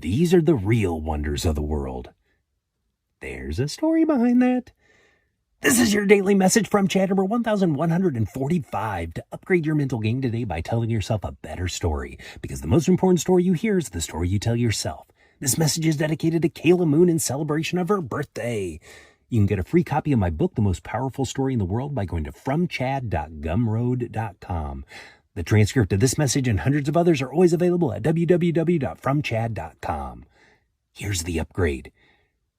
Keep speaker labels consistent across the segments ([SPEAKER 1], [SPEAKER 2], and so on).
[SPEAKER 1] These are the real wonders of the world. There's a story behind that. This is your daily message from chat number 1145 to upgrade your mental game today by telling yourself a better story, because the most important story you hear is the story you tell yourself. This message is dedicated to Kayla Moon in celebration of her birthday. You can get a free copy of my book, The Most Powerful Story in the World, by going to fromchad.gumroad.com. The transcript of this message and hundreds of others are always available at www.fromchad.com. Here's the upgrade.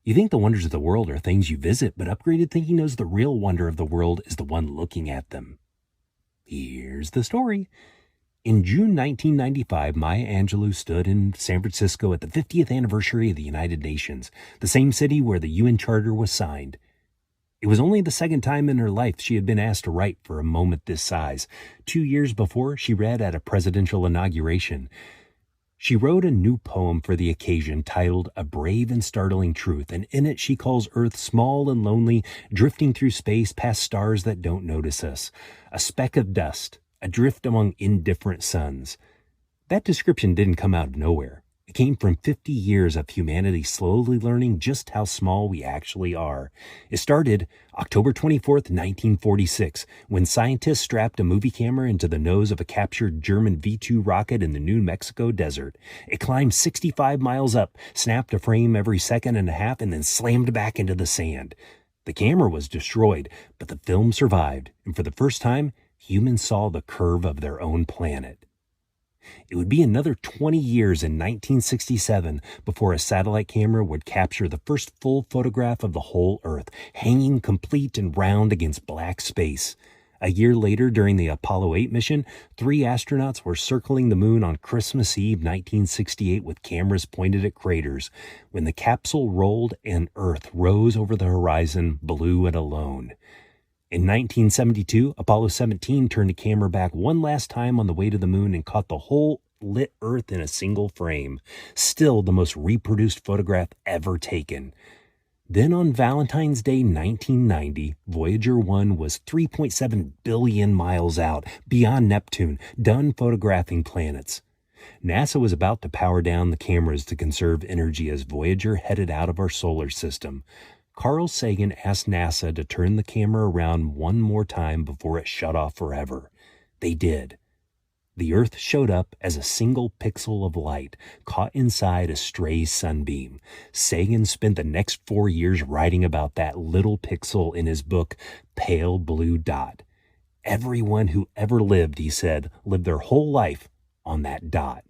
[SPEAKER 1] You think the wonders of the world are things you visit, but upgraded thinking knows the real wonder of the world is the one looking at them. Here's the story. In June 1995, Maya Angelou stood in San Francisco at the 50th anniversary of the United Nations, the same city where the UN Charter was signed. It was only the second time in her life she had been asked to write for a moment this size. 2 years before, she read at a presidential inauguration. She wrote a new poem for the occasion titled A Brave and Startling Truth, and in it she calls Earth small and lonely, drifting through space past stars that don't notice us, a speck of dust, adrift among indifferent suns. That description didn't come out of nowhere. It came from 50 years of humanity slowly learning just how small we actually are. It started October 24th, 1946, when scientists strapped a movie camera into the nose of a captured German V-2 rocket in the New Mexico desert. It climbed 65 miles up, snapped a frame every second and a half, and then slammed back into the sand. The camera was destroyed, but the film survived, and for the first time, humans saw the curve of their own planet. It would be another 20 years in 1967 before a satellite camera would capture the first full photograph of the whole Earth, hanging complete and round against black space. A year later, during the Apollo 8 mission, 3 astronauts were circling the moon on Christmas Eve 1968 with cameras pointed at craters, when the capsule rolled and Earth rose over the horizon, blue and alone. In 1972, Apollo 17 turned the camera back one last time on the way to the moon and caught the whole lit Earth in a single frame. Still the most reproduced photograph ever taken. Then on Valentine's Day 1990, Voyager 1 was 3.7 billion miles out, beyond Neptune, done photographing planets. NASA was about to power down the cameras to conserve energy as Voyager headed out of our solar system. Carl Sagan asked NASA to turn the camera around one more time before it shut off forever. They did. The Earth showed up as a single pixel of light caught inside a stray sunbeam. Sagan spent the next 4 years writing about that little pixel in his book, Pale Blue Dot. Everyone who ever lived, he said, lived their whole life on that dot.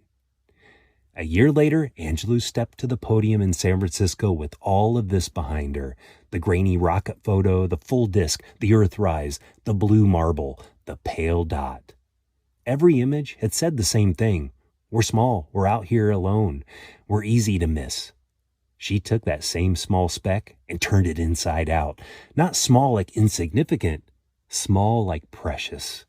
[SPEAKER 1] A year later, Angelou stepped to the podium in San Francisco with all of this behind her. The grainy rocket photo, the full disk, the Earthrise, the blue marble, the pale dot. Every image had said the same thing. We're small, we're out here alone, we're easy to miss. She took that same small speck and turned it inside out. Not small like insignificant, small like precious.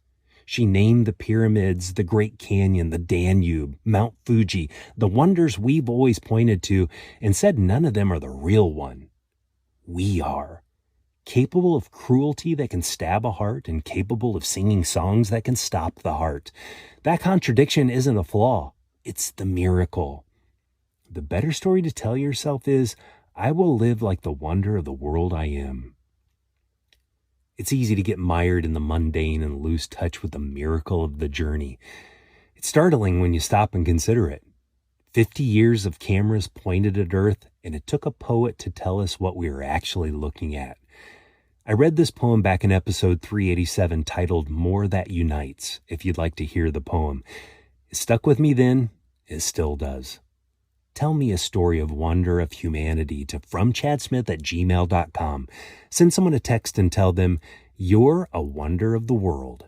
[SPEAKER 1] She named the pyramids, the Great Canyon, the Danube, Mount Fuji, the wonders we've always pointed to, and said none of them are the real one. We are. Capable of cruelty that can stab a heart and capable of singing songs that can stop the heart. That contradiction isn't a flaw. It's the miracle. The better story to tell yourself is, I will live like the wonder of the world I am. It's easy to get mired in the mundane and lose touch with the miracle of the journey. It's startling when you stop and consider it. 50 years of cameras pointed at Earth, and it took a poet to tell us what we were actually looking at. I read this poem back in episode 387 titled More That Unites, if you'd like to hear the poem. It stuck with me then, it still does. Tell me a story of wonder of humanity to fromchadsmith@gmail.com. Send someone a text and tell them, you're a wonder of the world.